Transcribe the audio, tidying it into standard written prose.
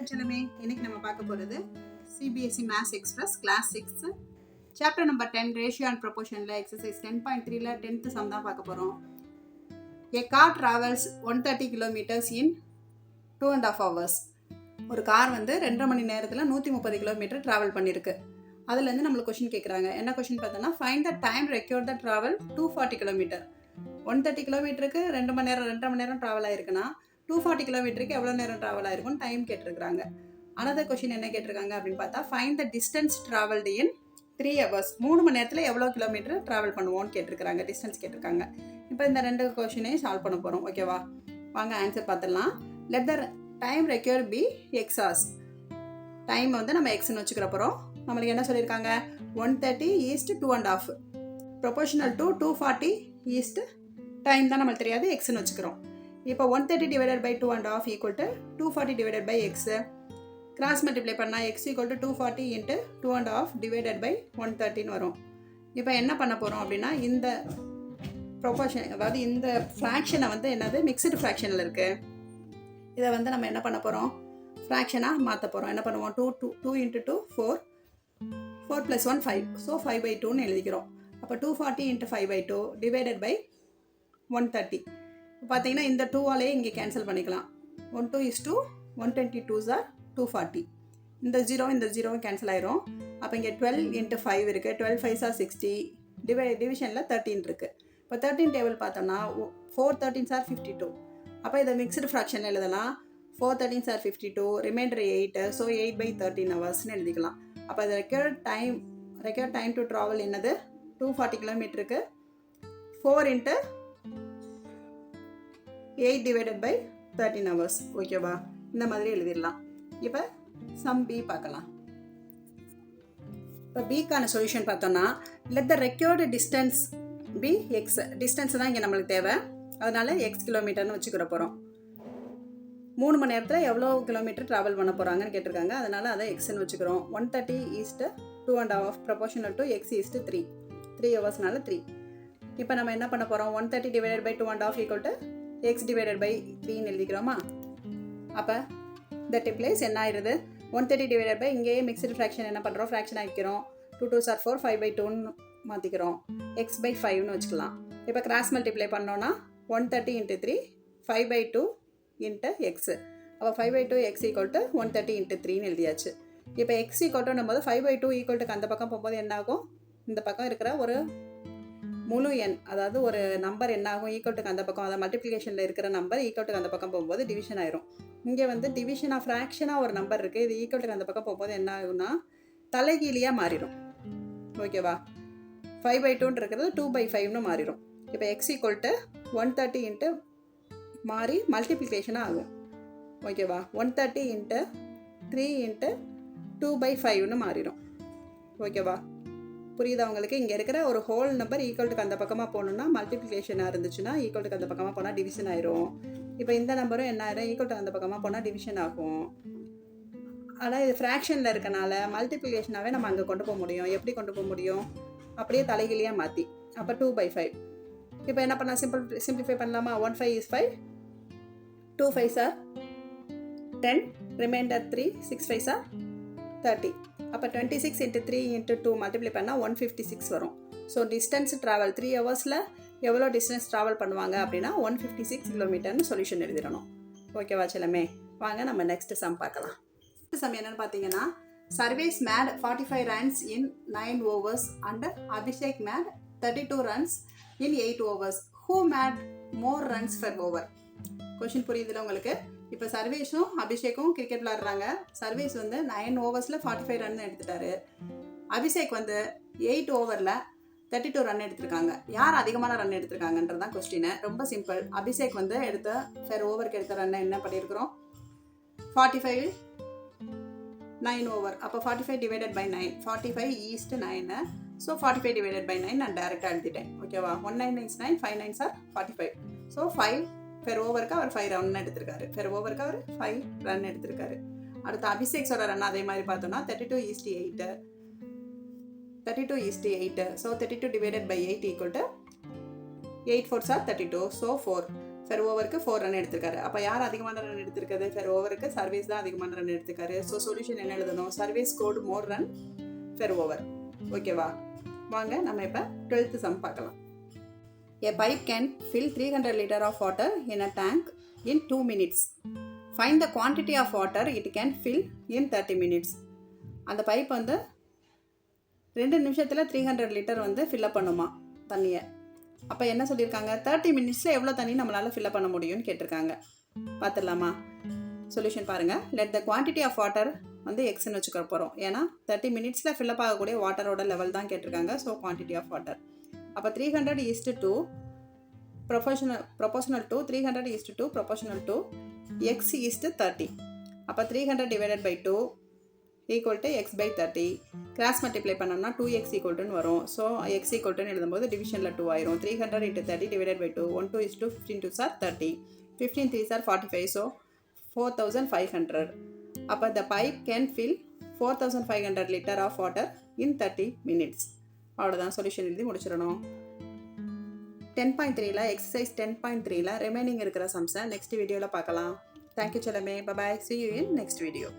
இன்னைக்கு நம்ம பார்க்க போகிறது CBSE maths express class 6 chapter number 10 ratio and ப்ரொபோர்ஷனில் எக்ஸசைஸ் 10.3ல 10th சம் தான் பார்க்க போகிறோம். A car travels 130 kilometers in 2.5 hours. ஒரு கார் வந்து 2.5 மணி நேரத்தில் 130 கிலோமீட்டர் ட்ராவல் பண்ணியிருக்கு. அதுலேருந்து நம்மளுக்கு கொஷின் கேட்குறாங்க. என்ன கொஷின் பார்த்தோன்னா find the time required the travel 240 kilometre. 130 கிலோமீட்டருக்கு 2 மணி நேரம் 2.5 மணி நேரம் ட்ராவல் ஆயிருக்குன்னா 240 கிலோமீட்டருக்கு எவ்வளோ நேரம் ட்ராவல் ஆயிருக்கும்னு டைம் கேட்டிருக்காங்க. அனதர் கொஷின் என்ன கேட்டிருக்காங்க அப்படின்னு பார்த்தா find the distance travelled in 3 hours. 3 மணி நேரத்தில் எவ்வளோ கிலோமீட்டர் ட்ராவல் பண்ணுவோன்னு கேட்டிருக்காங்க. டிஸ்டன்ஸ் கேட்டிருக்காங்க. இப்போ இந்த ரெண்டு கொஷினையும் சால்வ் பண்ண போகிறோம். ஓகேவா, வாங்க ஆன்சர் பார்த்துடலாம். Let the time require be X hours. Time வந்து நம்ம எக்ஸ்ன்னு வச்சுக்கிற போகிறோம். நம்மளுக்கு என்ன சொல்லியிருக்காங்க, 130 is to 2.5 proportional to 240 is to time தான் நம்மளுக்கு தெரியாது, எக்ஸ்ன்னு வச்சுக்கிறோம். இப்போ 130 divided by 2.5 equal to 240 divided by X. Cross multiply பண்ணால் X equal to 240 into 2.5 divided by 130 வரும். இப்போ என்ன பண்ண போகிறோம் அப்படின்னா இந்த ப்ரொபோர்ஷன், அதாவது இந்த ஃப்ராக்ஷனை வந்து என்னது மிக்சடு ஃப்ராக்ஷனில் இருக்குது. இதை வந்து நம்ம என்ன பண்ண போகிறோம், ஃப்ராக்ஷனாக மாற்ற போகிறோம். என்ன பண்ணுவோம், 2 இன்ட்டு 2 4 4 + 1 5. ஸோ 5/2ன்னு எழுதிக்கிறோம். அப்போ 240 இன்ட்டு 5/2 டிவைடட் பை 130. பார்த்தீங்கன்னா இந்த 2ஆலே இங்கே கேன்சல் பண்ணிக்கலாம். 1 2 is 2, 122s are 240. இந்த 0 கேன்சல் ஆயிரும். அப்போ இங்கே 12 இன்ட்டு 5 இருக்குது. 12 5s are 60. டிவிஷனில் 13 இருக்குது. இப்போ 13 டேபிள் பார்த்தோம்னா 4 13s are 52. அப்போ இதை மிக்சடு ஃப்ராக்ஷனில் எழுதலாம். 4 13s are 52, ரிமைண்டர் 8. ஸோ 8/13 ஹவர்ஸ்னு எழுதிக்கலாம். அப்போ இது ரெக்யூர்ட் டைம் டு ட்ராவல் என்னது, 240 கிலோமீட்டருக்கு 4 இன்ட்டு 8 டிவைடட் பை 13 ஹவர்ஸ். ஓகேவா, இந்த மாதிரி எழுதிடலாம். இப்போ சம் பி பார்க்கலாம். இப்போ பிக்கான சொல்யூஷன் பார்த்தோம்னா let the required distance B X. Distance தான் இங்கே நம்மளுக்கு தேவை, அதனால எக்ஸ் கிலோமீட்டர்னு வச்சுக்கிற போகிறோம். 3 மணி நேரத்தில் எவ்வளோ கிலோமீட்டர் ட்ராவல் பண்ண போகிறாங்கன்னு கேட்டிருக்காங்க, அதனால் அதை எக்ஸ்ன்னு வச்சுக்கிறோம். 130 is to 2.5 proportional to X is to 3 ஹவர்ஸ்னால 3. இப்போ நம்ம என்ன பண்ண போகிறோம், 130 divided by 2.5 equal to X divided by 3ன்னு எழுதிக்கிறோமா. அப்போ தட் இம்ப்ளைஸ் என்ன ஆயிடுது, 130 டிவைடட் பை இங்கேயே மிக்சடு ஃப்ராக்ஷன் என்ன பண்ணுறோம், ஃப்ராக்ஷன் ஆகிக்கிறோம். 2 2s are 4, 5/2ன்னு மாற்றிக்கிறோம். x/5ன்னு வச்சுக்கலாம். இப்போ கிராஸ் மல்டிப்ளை பண்ணோன்னா 130 இன்ட்டு 3 5/2 இன்ட்டு எக்ஸு. அப்போ 5/2 எக்ஸ் ஈக்குவல் டு 130 இன்ட்டு 3ன்னு எழுதியாச்சு. இப்போ எக்ஸ் ஈக்குவல்ட்டுன்னும் போது 5/2 ஈக்குவல்ட்டுக்கு அந்த பக்கம் போகும்போது என்ன ஆகும், இந்த பக்கம் இருக்கிற ஒரு முழு எண், அதாவது ஒரு நம்பர் என்ன ஆகும், ஈக்குவல்ட்டுக்கு அந்த பக்கம், அதாவது மல்டிப்ளிகேஷனில் இருக்கிற நம்பர் ஈக்குவல்ட்டுக்கு அந்த பக்கம் போகும்போது டிவிஷன் ஆயிரும். இங்கே வந்து டிவிஷனாக ஃப்ராக்ஷனாக ஒரு நம்பர் இருக்குது, இது ஈக்குவல்ட்டுக்கு அந்த பக்கம் போகும்போது என்ன ஆகும்னா தலைகீழியாக மாறிடும். ஓகேவா, 5/2 இருக்கிறது 2/5ன்னு மாறிடும். இப்போ எக்ஸ் ஈக்குவல் டு 130 இன்ட்டு மாறி மல்டிப்ளிகேஷனாக ஆகும். ஓகேவா, 130 இன்ட்டு 3 இன்ட்டு 2/5ன்னு மாறிடும். ஓகேவா, புரியுதா உங்களுக்கு. இங்கே இருக்கிற ஒரு ஹோல் நம்பர் ஈக்குவல்ட்டுக்கு அந்த பக்கமாக போகணுன்னா மல்டிப்ளிகேஷனாக இருந்துச்சுன்னா ஈக்குவல்ட்டுக்கு அந்த பக்கமாக போனால் டிவிஷன் ஆயிரும். இப்போ இந்த நம்பரும் என்ன ஆயிரும், ஈக்குவல்ட்டுக்கு அந்த பக்கமாக போனால் டிவிஷன் ஆகும். ஆனால் இது ஃப்ராக்ஷனில் இருக்கனால மல்டிப்ளிகேஷனாகவே நம்ம அங்கே கொண்டு போக முடியும். எப்படி கொண்டு போக முடியும், அப்படியே தலைகீழியாக மாற்றி. அப்போ 2/5. இப்போ என்ன பண்ணால் சிம்பிளிஃபை பண்ணலாமா. 1 5 is 5, 2 5s are 10, reminder 3, 6 5s are 30. அப்போ 26 இன்ட்டு 3 இன்ட்டு 2 மல்டிப்ளை பண்ணால் 156 வரும். ஸோ டிஸ்டன்ஸ் ட்ராவல் 3 ஹவர்ஸில் எவ்வளோ டிஸ்டன்ஸ் ட்ராவல் பண்ணுவாங்க அப்படின்னா 156 கிலோமீட்டர்னு சொல்யூஷன் எழுதிடணும். ஓகேவா செல்லமே, வாங்க நம்ம நெக்ஸ்ட் சம் பார்க்கலாம். நெக்ஸ்ட் சம் என்னென்னு பார்த்தீங்கன்னா, Sarvesh made 45 runs in 9 overs and Abhishek made 32 runs in 8 overs. Who made more runs per over? Question புரியுதுல உங்களுக்கு. இப்போ சர்வேஸும் அபிஷேக்கும் கிரிக்கெட் விளாடுறாங்க. சர்வேஸ் வந்து 9 overs 45 ரன் எடுத்துட்டாரு. அபிஷேக் வந்து 8 overs 32 ரன் எடுத்திருக்காங்க. யார் அதிகமான ரன் எடுத்திருக்காங்கன்றது தான் கொஸ்டின். ரொம்ப சிம்பிள். அபிஷேக் வந்து ஃபர் ஓவருக்கு எடுத்த ரன் என்ன பண்ணியிருக்கிறோம், 45 9 over. அப்போ 45 டிவைடட் பை 9, 45 ஈஸ்ட் 9. ஸோ 45 டிவைடட் பை 9 நான் டேரெக்டாக எழுதிட்டேன். ஓகேவா, 1 9 is 9, 5 9s are 45. ஸோ 5 ஃபெர் ஓவருக்கு அவர் 5 ரன் எடுத்திருக்காரு. ஃபெர் ஓவருக்கு அவர் 5 ரன் எடுத்திருக்காரு. அடுத்து அபிஷேக்ஸோட ரன் அதே மாதிரி பார்த்தோன்னா 32 ஈஸ்ட் 8, 32 ஈஸ்ட் 8. So 32 divided by 8 equal to 8 4s are 32. So 4 per ஓவருக்கு 4 ரன் எடுத்திருக்காரு. அப்போ யார் அதிகமான ரன் எடுத்திருக்காரு? ஃபெர் ஓவருக்கு சர்வீஸ் தான் அதிகமான ரன் எடுத்திருக்காரு. ஸோ சொல்யூஷன் என்ன எழுதணும்? Service scored more run ஃபெர் over. ஓகேவா? வாங்க நம்ம இப்போ 12th சம் பார்க்கலாம். A pipe can fill 300 liters of water in a tank in 2 minutes. Find the quantity of water it can fill in 30 minutes. அந்த pipe வந்து 2 நிமிஷத்தில் 300 லிட்டர் வந்து fill up பண்ணுமா தண்ணியை. அப்போ என்ன சொல்லியிருக்காங்க? 30 மினிட்ஸில் எவ்வளோ தண்ணி நம்மளால் ஃபில்லப் பண்ண முடியும்னு கேட்டிருக்காங்க. பார்த்துடலாமா? சொல்யூஷன் பாருங்கள். Let the quantity of water வந்து எக்ஸ்ன்னு வச்சுக்க போகிறோம். ஏன்னா 30 மினிட்ஸில் ஃபில்லப் ஆகக்கூடிய வாட்டரோட லெவல் தான் கேட்டிருக்காங்க. So quantity of water. அப்போ 300:2 proportional to 300:2 proportional to x:30. அப்போ 300 divided by 2 equal to x by 30. Cross multiply பண்ணோம்னா 2x ஈக்குவல்ட்டுன்னு வரும். ஸோ x ஈக்குவல்ட்டுன்னு எழுதும்போது டிவிஷனில் 2 ஆயிரும். 300 × 30 divided by 2. 1 2 is 2, 15 2s are 30. 15 3s are 45. So 4500. அப்போ the pipe can fill 4500 liters of water in 30 minutes. அவ்வளோதான், solution எழுதி முடிச்சிடணும். 10.3ல எக்ஸசைஸ் 10.3ல ரிமைனிங் இருக்கிற சம்ஸை நெக்ஸ்ட் வீடியோவில் பார்க்கலாம். Thank you Chellamae. Bye bye. See you in next video.